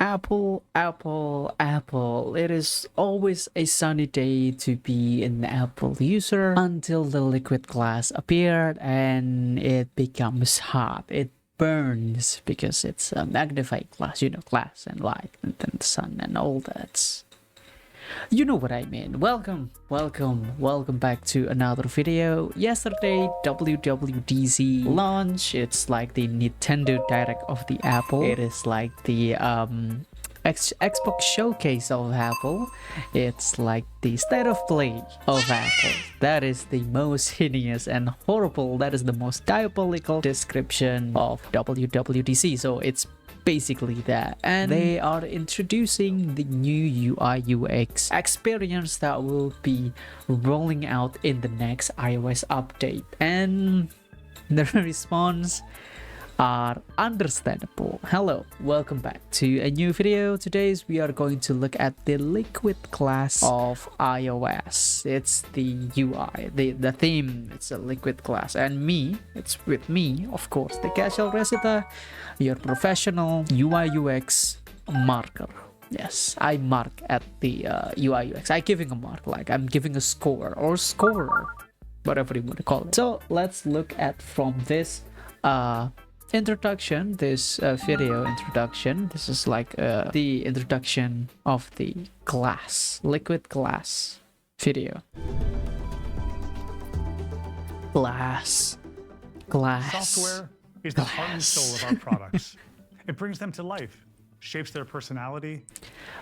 Apple, Apple, Apple. It is always a sunny day to be an Apple user until the liquid glass appeared and it becomes hot. It burns because it's a magnified glass, you know, glass and light and then the sun and all that. You know what I mean. Welcome back to another video. Yesterday, WWDC launch. It's like the Nintendo Direct of the Apple. It is like the Xbox showcase of Apple. It's like the state of play of Apple. That is the most hideous and horrible, that is the most diabolical description of WWDC. So it's basically that, and they are introducing the new UI UX experience that will be rolling out in the next iOS update, and the response are understandable. Hello, welcome back to a new video. Today we are going to look at the liquid glass of iOS. It's the UI, the theme. It's a liquid glass, and it's with me, of course, the gatialraseta, your professional UI UX marker. Yes, I mark at the UI UX. I'm giving a mark, like I'm giving a score or scorer, whatever you want to call it. So let's look at from this introduction, this video introduction. This is like the introduction of the liquid glass video. Glass. Software is the heart and soul of our products. It brings them to life, shapes their personality.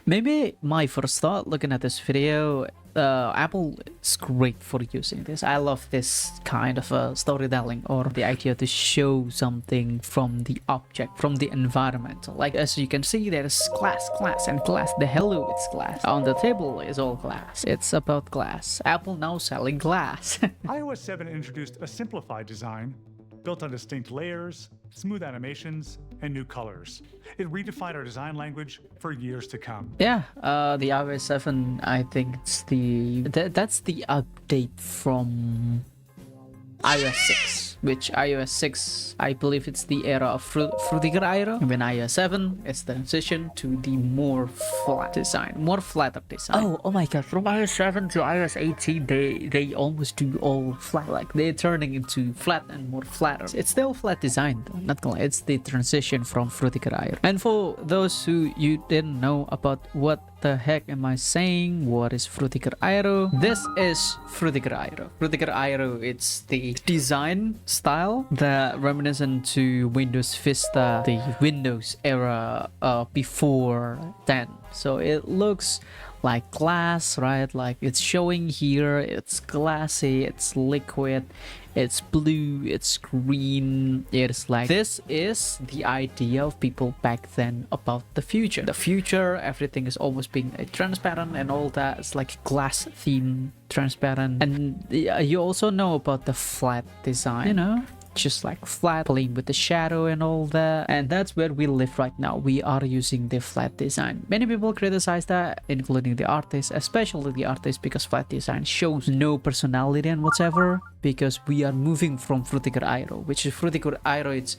Maybe my first thought looking at this video, Apple is great for using this. I love this kind of storytelling, or the idea to show something from the object, from the environment. Like as you can see, there's glass and glass. The hello, it's glass. On the table is all glass. It's about glass. Apple now selling glass. iOS 7 introduced a simplified design built on distinct layers, smooth animations, and new colors. It redefined our design language for years to come. Yeah, the iOS 7, I think it's that's the update from iOS 6, which iOS 6, I believe it's the era of Frutiger era. When iOS 7 is the transition to the more flat design, more flatter design. Oh my god, from iOS 7 to iOS 18, they almost do all flat, like they're turning into flat and more flatter. It's still flat design though, not gonna lie. It's the transition from Frutiger era. And for those who you didn't know about what the heck am I saying, what is Frutiger Aero? This is Frutiger Aero. Frutiger Aero, it's the design style that reminiscent to Windows Vista, the Windows era before then. So it looks like glass, right? Like it's showing here, it's glassy, it's liquid, it's blue, it's green. It's like, this is the idea of people back then about the future. The future, everything is almost being transparent and all that. It's like glass theme, transparent. And you also know about the flat design, you know, just like flat, playing with the shadow and all that. And that's where we live right now. We are using the flat design. Many people criticize that, including the artists, especially the artists, because flat design shows no personality and whatever, because we are moving from Frutiger Aero, which is Frutiger Aero, it's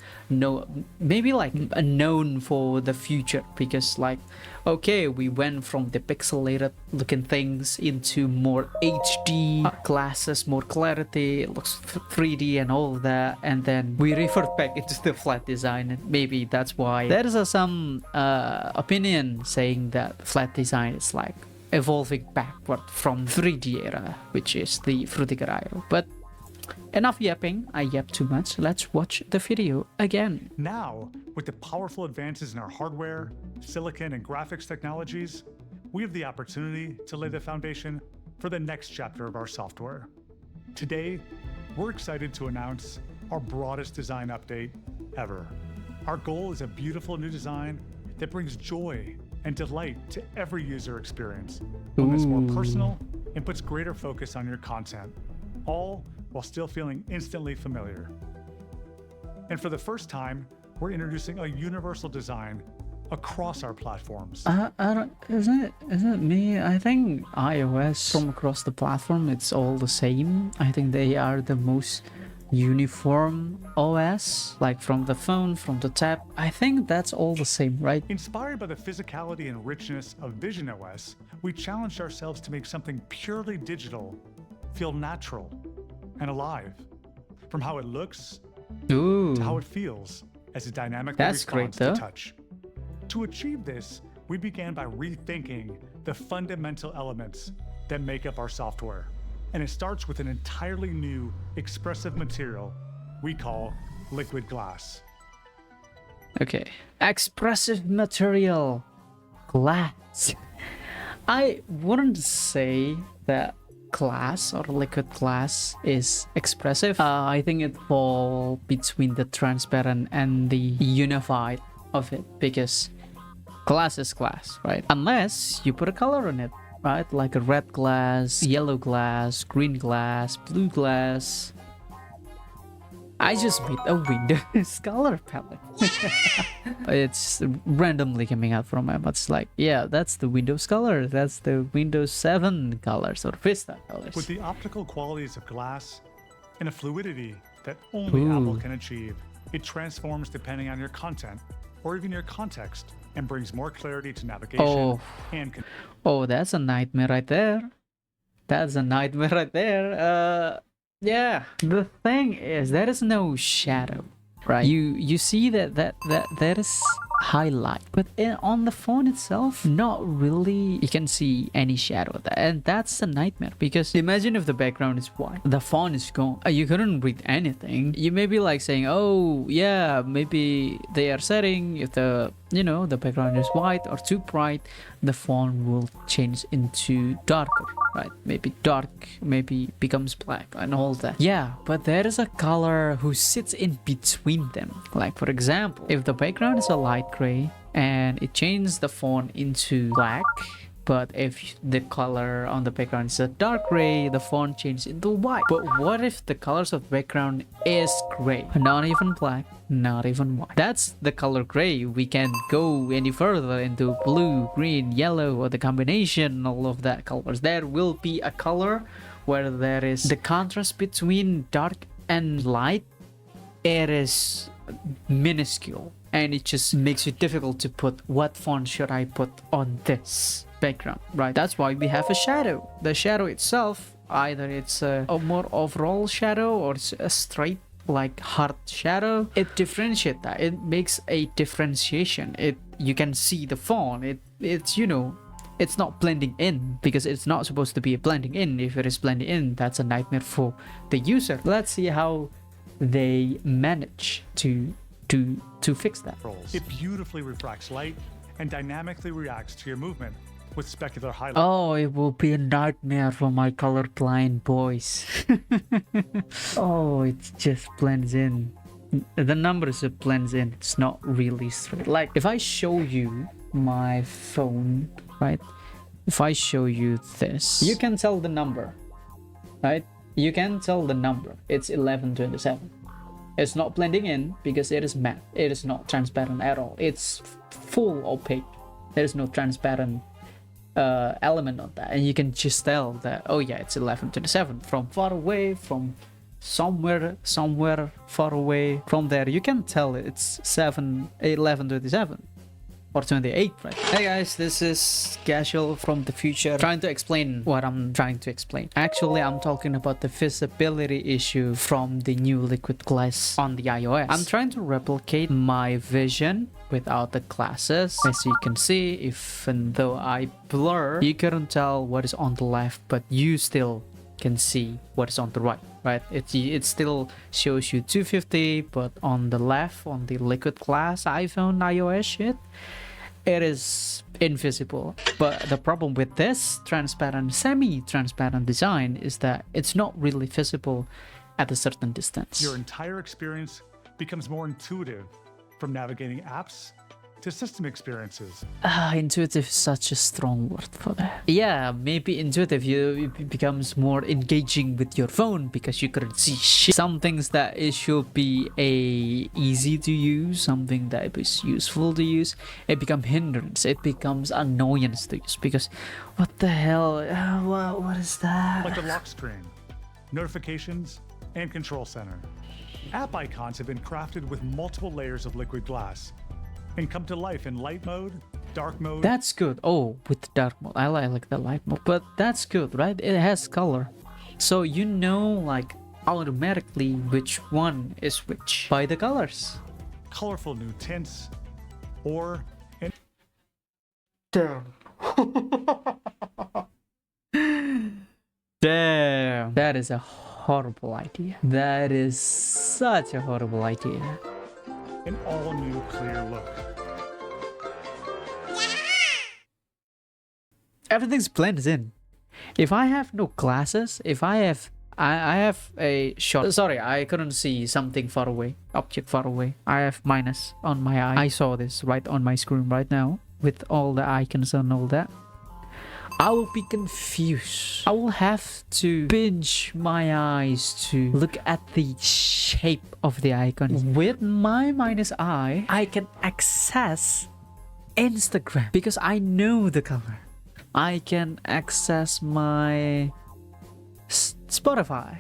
maybe like known for the future, because like, okay, we went from the pixelated looking things into more HD glasses, more clarity, it looks 3D and all that, and then we revert back into the flat design. And maybe that's why there is some opinion saying that flat design is like evolving backward from 3D era, which is the Frutiger Aero. But enough yapping, I yapped too much. Let's watch the video again. Now, with the powerful advances in our hardware, silicon, and graphics technologies, we have the opportunity to lay the foundation for the next chapter of our software. Today, we're excited to announce our broadest design update ever. Our goal is a beautiful new design that brings joy and delight to every user experience, one that's more personal and puts greater focus on your content, all while still feeling instantly familiar. And for the first time, we're introducing a universal design across our platforms. Isn't it me? I think iOS from across the platform, it's all the same. I think they are the most uniform OS, like from the phone, from the tab. I think that's all the same, right? Inspired by the physicality and richness of Vision OS, we challenged ourselves to make something purely digital feel natural and alive. From how it looks Ooh, to how it feels as it dynamically That's great, responds though. to touch. To achieve this, we began by rethinking the fundamental elements that make up our software. And it starts with an entirely new expressive material we call liquid glass. okay. Expressive material, glass. I wouldn't say that glass or liquid glass is expressive. I think it falls between the transparent and the unified of it, because glass is glass, right? Unless you put a color on it, right? Like a red glass, yellow glass, green glass, blue glass. I just made a Windows color palette. It's randomly coming out from my, but it's like, yeah, that's the Windows color. That's the Windows 7 colors or Vista colors. With the optical qualities of glass and a fluidity that only Ooh. Apple can achieve, it transforms depending on your content or even your context and brings more clarity to navigation Oh. and Oh, that's a nightmare right there. That's a nightmare right there. Yeah. The thing is, there is no shadow, right? You see that there is highlight, but on the phone itself, not really. You can see any shadow there, and that's a nightmare, because imagine if the background is white, the font is gone, you couldn't read anything. You may be like saying, oh yeah, maybe they are setting, if the the background is white or too bright, the font will change into darker, right? Maybe dark, maybe becomes black and all that. Yeah, but there is a color who sits in between them. Like for example, if the background is a light gray and it changes the font into black, but if the color on the background is a dark gray, the font changes into white. But what if the colors of background is gray, not even black, not even white? That's the color gray. We can go any further into blue, green, yellow, or the combination, all of that colors. There will be a color where there is the contrast between dark and light. It is minuscule, and it just makes it difficult to put what font should I put on this background, right? That's why we have a shadow. The shadow itself, either it's a more overall shadow or it's a straight like hard shadow. It differentiates that. It makes a differentiation. You can see the font. It's it's not blending in, because it's not supposed to be blending in. If it is blending in, that's a nightmare for the user. Let's see how they manage to fix that. It beautifully refracts light and dynamically reacts to your movement with specular highlight. Oh, it will be a nightmare for my colorblind boys. Oh, it just blends in. The numbers, it blends in. It's not really straight. Like if I show you my phone, right? If I show you this, you can tell the number, right? You can tell the number. It's 1127. It's not blending in because it is matte. It is not transparent at all. It's full opaque. There is no transparent element on that, and you can just tell that, oh yeah, it's 1127 from far away, from somewhere far away. From there you can tell it's 1127 or 28, right? Hey guys, this is Casual from the future, trying to explain what I'm trying to explain. Actually, I'm talking about the visibility issue from the new liquid glass on the iOS. I'm trying to replicate my vision without the glasses. As you can see, even though I blur, you couldn't tell what is on the left, but you still can see what is on the right, right? It still shows you 250, but on the left, on the liquid glass iPhone iOS shit, it is invisible. But the problem with this transparent, semi-transparent design is that it's not really visible at a certain distance. Your entire experience becomes more intuitive, from navigating apps to system experiences. Intuitive is such a strong word for that. Yeah, maybe intuitive, it becomes more engaging with your phone because you couldn't see shit. Some things that it should be easy to use, something that is useful to use, it becomes hindrance, it becomes annoyance to use, because what the hell, what is that? Like the lock screen, notifications, and control center. App icons have been crafted with multiple layers of liquid glass and come to life in light mode, dark mode. That's good. Oh, with the dark mode. I like the light mode, but that's good, right? It has color. So you know, like, automatically which one is which by the colors. Colorful new tints, or an Damn. Damn. That is a horrible idea. That is such a horrible idea. an all-new clear look. Everything's blends in. If I have no glasses, if I have a shot. Sorry, I couldn't see something far away. Object far away. I have minus on my eye. I saw this right on my screen right now with all the icons and all that. I will be confused. I will have to pinch my eyes to look at the shape of the icon. With my minus eye, I can access Instagram because I know the color. I can access my Spotify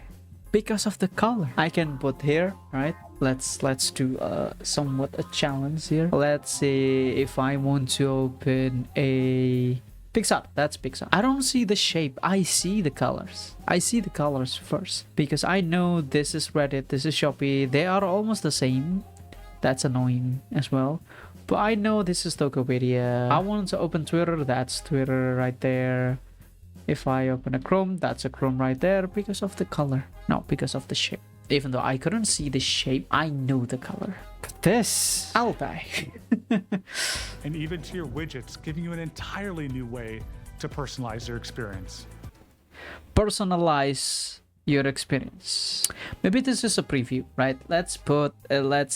because of the color. I can put here, right? Let's do somewhat a challenge here. Let's see if I want to open a Pixar. That's Pixar. I don't see the shape. I see the colors. I see the colors first because I know this is Reddit, this is Shopee. They are almost the same. That's annoying as well. But I know this is Tokopedia. I want to open Twitter. That's Twitter right there. If I open a Chrome, that's a Chrome right there because of the color. No, because of the shape. Even though I couldn't see the shape, I know the color. But this, I'll die. And even to your widgets, giving you an entirely new way to personalize your experience. Personalize your experience. Maybe this is a preview, right? Let's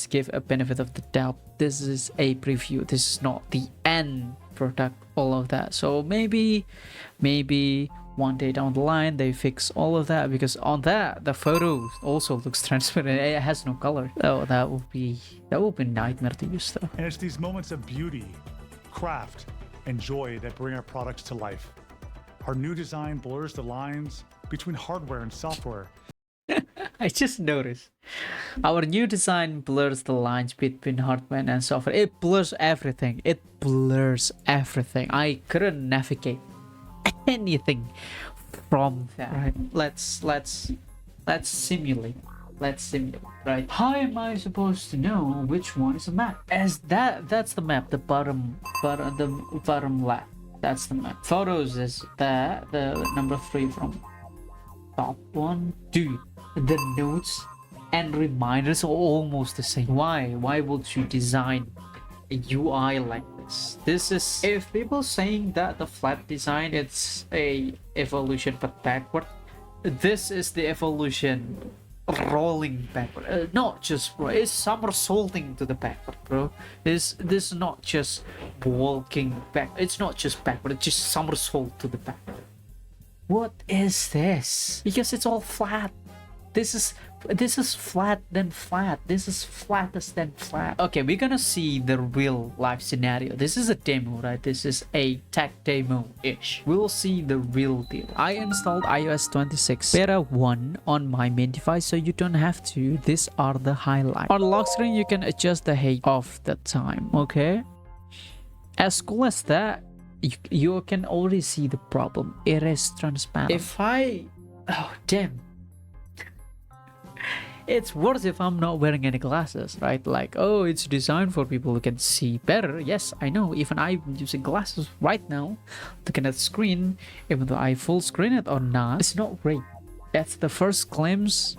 give a benefit of the doubt. This is a preview. This is not the end product, all of that. So maybe one day down the line they fix all of that, because on that the photo also looks transparent. It has no color. Oh, that would be nightmare to use though. And it's these moments of beauty, craft, and joy that bring our products to life. Our new design blurs the lines between hardware and software. I just noticed our new design blurs the lines between hardware and software. It blurs everything. It blurs everything. I couldn't navigate anything from that. Right. Let's simulate. Let's simulate. Right. How am I supposed to know which one is a map? As that's the map. The bottom left. That's the map. Photos is that the number 3 from top one. Dude, the notes and reminders are almost the same. Why would you design a UI like this? This is, if people saying that the flat design it's a evolution but backward, this is the evolution rolling backward. Not just, bro, it's somersaulting to the backward, bro. This is not just walking back. It's not just backward. It's just somersault to the backward. What is this? Because it's all flat. This is flat then flat. This is flattest than flat. Okay, we're gonna see the real life scenario. This is a demo, right? This is a tech demo-ish. We'll see the real deal. I installed iOS 26 beta 1 on my main device, so you don't have to. These are the highlights. On the lock screen, you can adjust the height of the time, okay? As cool as that, you can already see the problem. It is transparent. Oh, damn. It's worse if I'm not wearing any glasses, right? Like, oh, it's designed for people who can see better. Yes, I know. Even I'm using glasses right now, looking at the screen, even though I full screen it or not, it's not great. That's the first glimpse.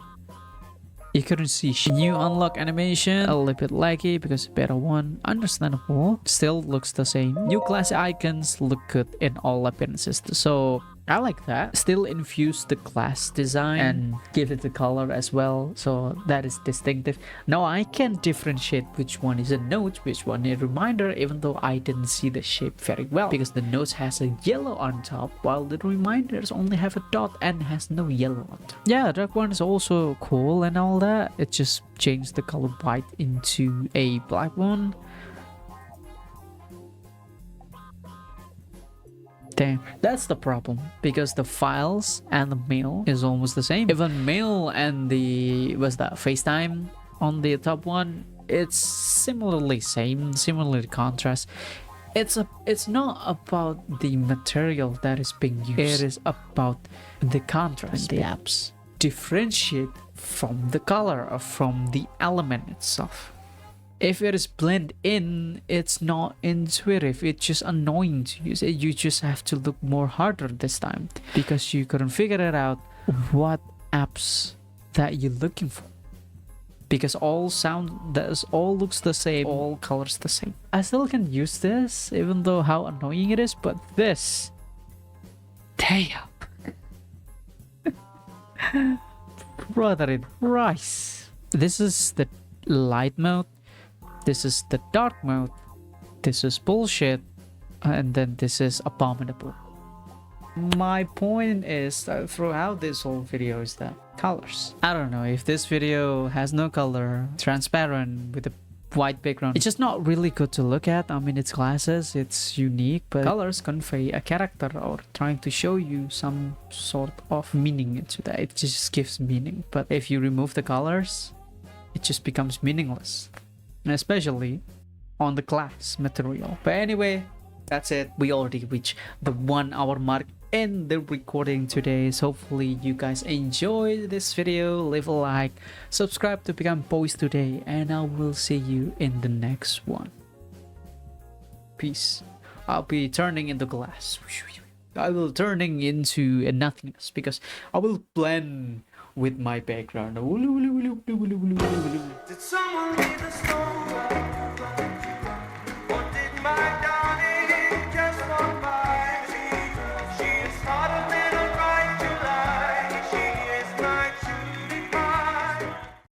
You couldn't see new unlock animation, a little bit laggy because beta 1, understandable. Still looks the same. New class icons look good in all appearances, so I like that. Still infuse the class design and give it the color as well, so that is distinctive. Now I can differentiate which one is a note, which one is a reminder, even though I didn't see the shape very well, because the notes has a yellow on top while the reminders only have a dot and has no yellow on top. Yeah, that one is also cool and all that. It just changed the color white into a black one. Damn, that's the problem, because the files and the mail is almost the same. Even mail and the FaceTime on the top one, it's similarly contrast. It's not about the material that is being used. It is about the contrast. The apps differentiate from the color or from the element itself. If it is blend in, it's not intuitive. It's just annoying to use. You just have to look more harder this time because you couldn't figure it out what apps that you're looking for. Because all looks the same, all colors the same. I still can use this, even though how annoying it is, but this, damn. Brother in Christ. This is the light mode, this is the dark mode, this is bullshit, and then this is abominable. My point is that throughout this whole video is that colors. I don't know if this video has no color, transparent with a white background. It's just not really good to look at. I mean, it's glasses, it's unique, but colors convey a character or trying to show you some sort of meaning into that. It just gives meaning. But if you remove the colors, it just becomes meaningless, and especially on the glass material. But anyway, that's it. We already reached the 1 hour mark in the recording today. So hopefully you guys enjoyed this video. Leave a like, subscribe to become boys today, and I will see you in the next one. Peace. I'll be turning into glass. I will turning into a nothingness because I will blend with my background. Did someone